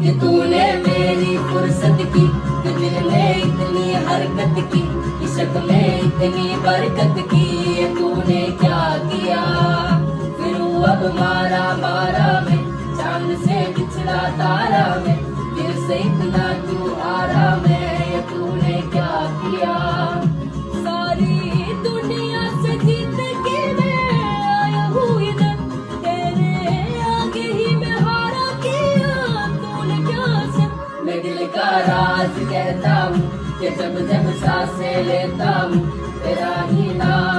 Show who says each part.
Speaker 1: कि तूने मेरी फुर्सत की, कि दिल ने इतनी हरकत की, इश्क में इतनी बरकत की। ये तूने क्या किया फिर अब मारा मारा में, चांद से बिछड़ा तारा में, दिल से इतना क्यों आरा में। ये तूने क्या किया। सारी दुनिया से जीत के मैं आया हूँ इधर, तेरे आगे ही मैं हारा किया। तूने क्या सब मैं दिल का राज कहता हूँ, कि जब जब सांसें लेता हूँ तेरा ही नाम